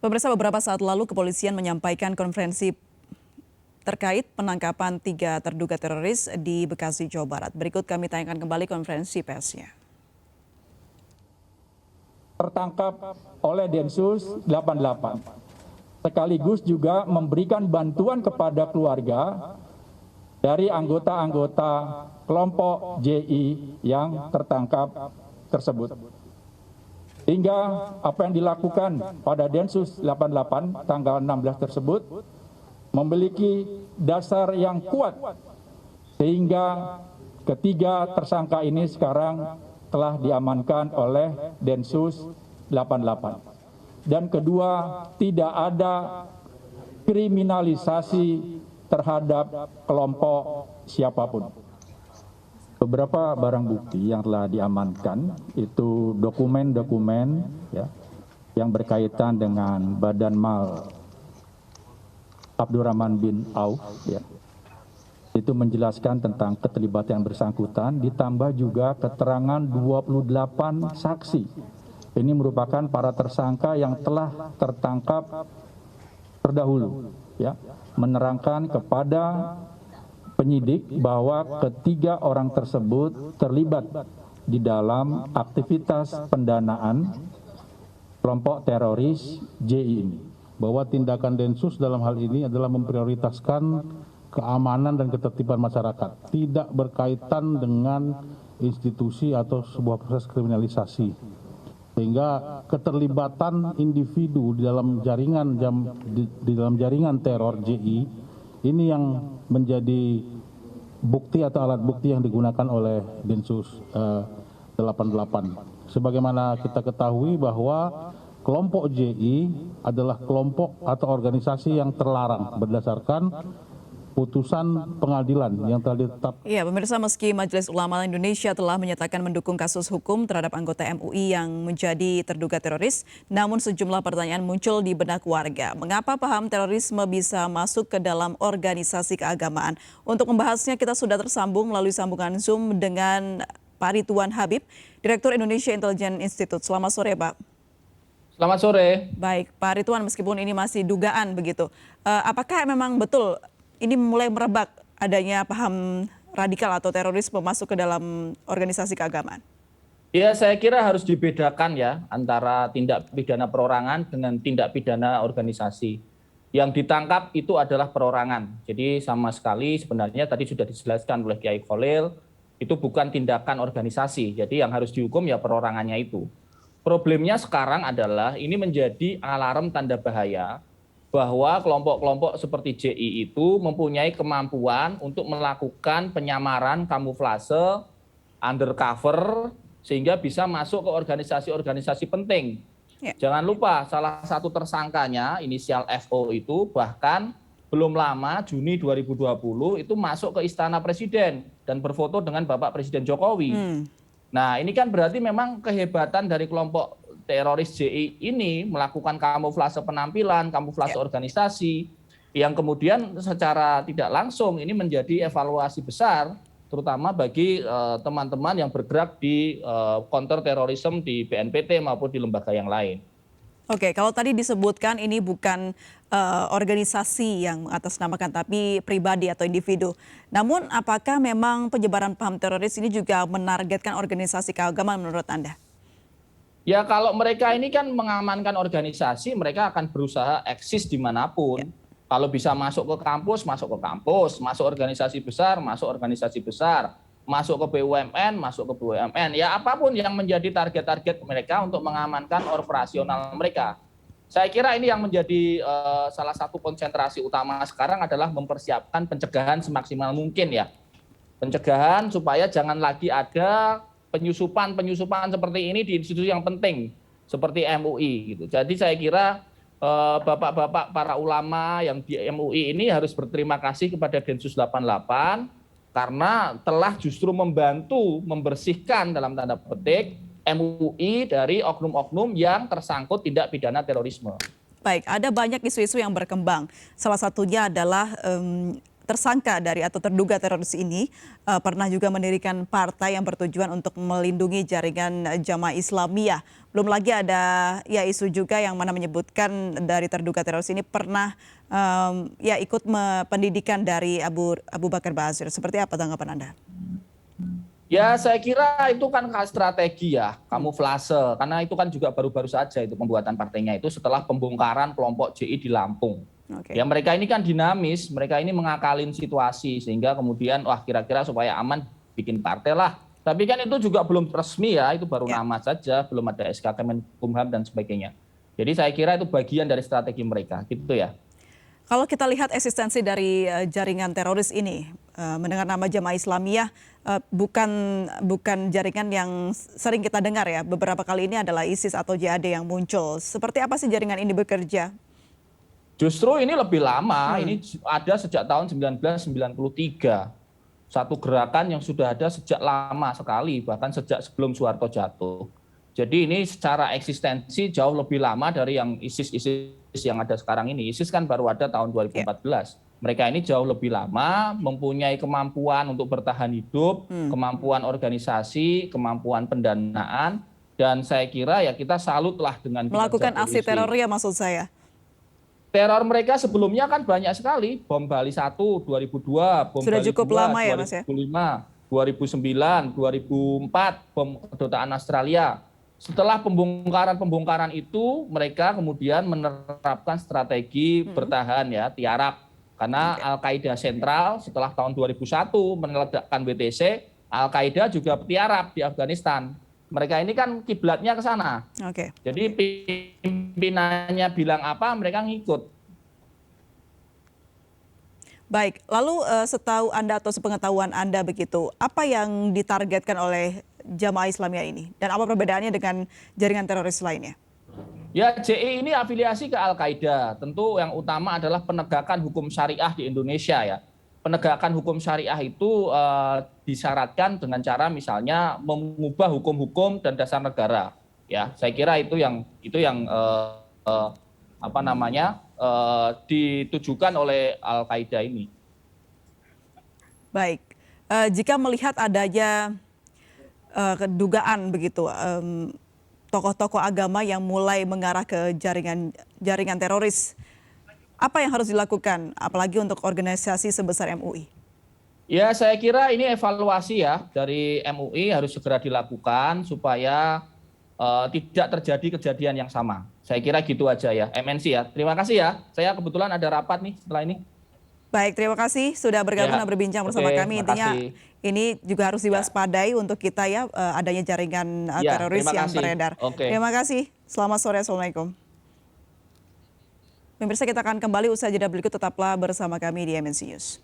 Pemirsa, beberapa saat lalu kepolisian menyampaikan konferensi terkait penangkapan 3 terduga teroris di Bekasi, Jawa Barat. Berikut kami tayangkan kembali konferensi persnya. Tertangkap oleh Densus 88. Sekaligus juga memberikan bantuan kepada keluarga dari anggota-anggota kelompok JI yang tertangkap tersebut. Hingga apa yang dilakukan pada Densus 88 tanggal 16 tersebut memiliki dasar yang kuat sehingga ketiga tersangka ini sekarang telah diamankan oleh Densus 88. Dan kedua, tidak ada kriminalisasi terhadap kelompok siapapun. Beberapa barang bukti yang telah diamankan itu dokumen-dokumen yang berkaitan dengan Badan Mal Abdurrahman bin Auf itu menjelaskan tentang keterlibatan yang bersangkutan, ditambah juga keterangan 28 saksi. Ini merupakan para tersangka yang telah tertangkap terdahulu, menerangkan kepada penyidik bahwa ketiga orang tersebut terlibat di dalam aktivitas pendanaan kelompok teroris JI ini. Bahwa tindakan Densus dalam hal ini adalah memprioritaskan keamanan dan ketertiban masyarakat, tidak berkaitan dengan institusi atau sebuah proses kriminalisasi. Sehingga keterlibatan individu di dalam jaringan teror JI ini yang menjadi bukti atau alat bukti yang digunakan oleh Densus 88. Sebagaimana kita ketahui bahwa kelompok JI adalah kelompok atau organisasi yang terlarang berdasarkan putusan pengadilan yang telah ditetapkan. Iya, pemirsa, meski Majelis Ulama Indonesia telah menyatakan mendukung kasus hukum terhadap anggota MUI yang menjadi terduga teroris, namun sejumlah pertanyaan muncul di benak warga. Mengapa paham terorisme bisa masuk ke dalam organisasi keagamaan? Untuk membahasnya kita sudah tersambung melalui sambungan Zoom dengan Pak Ridwan Habib, Direktur Indonesia Intelligence Institute. Selamat sore, Pak. Selamat sore. Baik, Pak Ridwan, meskipun ini masih dugaan begitu, apakah memang betul ini mulai merebak adanya paham radikal atau terorisme masuk ke dalam organisasi keagamaan? Ya, saya kira harus dibedakan ya antara tindak pidana perorangan dengan tindak pidana organisasi. Yang ditangkap itu adalah perorangan. Jadi sama sekali sebenarnya tadi sudah dijelaskan oleh Kiai Kholil, itu bukan tindakan organisasi. Jadi yang harus dihukum ya perorangannya itu. Problemnya sekarang adalah ini menjadi alarm tanda bahaya bahwa kelompok-kelompok seperti JI itu mempunyai kemampuan untuk melakukan penyamaran kamuflase undercover sehingga bisa masuk ke organisasi-organisasi penting. Jangan lupa salah satu tersangkanya inisial FO itu bahkan belum lama Juni 2020 itu masuk ke Istana Presiden dan berfoto dengan Bapak Presiden Jokowi. Nah, ini kan berarti memang kehebatan dari kelompok teroris JI ini melakukan kamuflase penampilan, kamuflase organisasi, yang kemudian secara tidak langsung ini menjadi evaluasi besar, terutama bagi teman-teman yang bergerak di counter terorisme di BNPT maupun di lembaga yang lain. Oke, kalau tadi disebutkan ini bukan organisasi yang mengatasnamakan, tapi pribadi atau individu. Namun apakah memang penyebaran paham teroris ini juga menargetkan organisasi keagamaan menurut Anda? Ya, kalau mereka ini kan mengamankan organisasi, mereka akan berusaha eksis dimanapun. Kalau bisa masuk ke kampus, masuk ke kampus. Masuk organisasi besar, masuk organisasi besar. Masuk ke BUMN, masuk ke BUMN. Ya, apapun yang menjadi target-target mereka untuk mengamankan operasional mereka. Saya kira ini yang menjadi salah satu konsentrasi utama sekarang adalah mempersiapkan pencegahan semaksimal mungkin ya. Pencegahan supaya jangan lagi ada penyusupan seperti ini di institusi yang penting seperti MUI gitu. Jadi saya kira bapak-bapak para ulama yang di MUI ini harus berterima kasih kepada Densus 88 karena telah justru membantu membersihkan dalam tanda petik MUI dari oknum-oknum yang tersangkut tindak pidana terorisme. Baik, ada banyak isu-isu yang berkembang. Salah satunya adalah tersangka dari atau terduga teroris ini pernah juga mendirikan partai yang bertujuan untuk melindungi jaringan Jamaah Islamiyah. Belum lagi ada ya isu juga yang mana menyebutkan dari terduga teroris ini pernah ya ikut pendidikan dari Abu Bakar Ba'asyir. Seperti apa tanggapan Anda? Ya, saya kira itu kan strategi ya, kamuflase. Karena itu kan juga baru-baru saja itu pembuatan partainya itu setelah pembongkaran kelompok JI di Lampung. Okay. Ya mereka ini kan dinamis, mereka ini mengakalin situasi sehingga kemudian wah kira-kira supaya aman bikin partai lah. Tapi kan itu juga belum resmi ya, itu baru nama saja, belum ada SK Kemenkumham dan sebagainya. Jadi saya kira itu bagian dari strategi mereka, gitu ya. Kalau kita lihat eksistensi dari jaringan teroris ini, mendengar nama Jamaah Islamiyah bukan jaringan yang sering kita dengar ya. Beberapa kali ini adalah ISIS atau JAD yang muncul. Seperti apa sih jaringan ini bekerja? Justru ini lebih lama, ini ada sejak tahun 1993. Satu gerakan yang sudah ada sejak lama sekali, bahkan sejak sebelum Soeharto jatuh. Jadi ini secara eksistensi jauh lebih lama dari yang ISIS yang ada sekarang ini. ISIS kan baru ada tahun 2014. Mereka ini jauh lebih lama, mempunyai kemampuan untuk bertahan hidup, kemampuan organisasi, kemampuan pendanaan, dan saya kira ya kita salutlah dengan melakukan aksi teror ya maksud saya. Teror mereka sebelumnya kan banyak sekali, bom Bali 1, 2002, bom sudah Bali cukup 2, lama ya Mas ya? 2005, 2009, 2004, bom kedutaan Australia. Setelah pembongkaran itu, mereka kemudian menerapkan strategi bertahan ya, tiarap. Karena Al-Qaeda sentral setelah tahun 2001 meledakkan WTC, Al-Qaeda juga tiarap di Afghanistan. Mereka ini kan kiblatnya ke sana. Jadi pimpinannya bilang apa, mereka ngikut. Baik, lalu setahu Anda atau sepengetahuan Anda begitu, apa yang ditargetkan oleh Jamaah Islamiyah ini? Dan apa perbedaannya dengan jaringan teroris lainnya? Ya, JI ini afiliasi ke Al-Qaeda. Tentu yang utama adalah penegakan hukum syariah di Indonesia ya. Penegakan hukum syariah itu disyaratkan dengan cara misalnya mengubah hukum-hukum dan dasar negara. Ya, saya kira itu yang ditujukan oleh Al-Qaeda ini. Baik, jika melihat adanya kedugaan begitu tokoh-tokoh agama yang mulai mengarah ke jaringan teroris, apa yang harus dilakukan, apalagi untuk organisasi sebesar MUI? Ya, saya kira ini evaluasi ya dari MUI harus segera dilakukan supaya tidak terjadi kejadian yang sama. Saya kira gitu aja ya, MNC ya. Terima kasih ya, saya kebetulan ada rapat nih setelah ini. Baik, terima kasih sudah bergabung dan berbincang bersama kami. Intinya ini juga harus diwaspadai untuk kita ya, adanya jaringan teroris yang beredar. Terima kasih, selamat sore, Assalamualaikum. Pemirsa, kita akan kembali usai jeda berikut, tetaplah bersama kami di MNC News.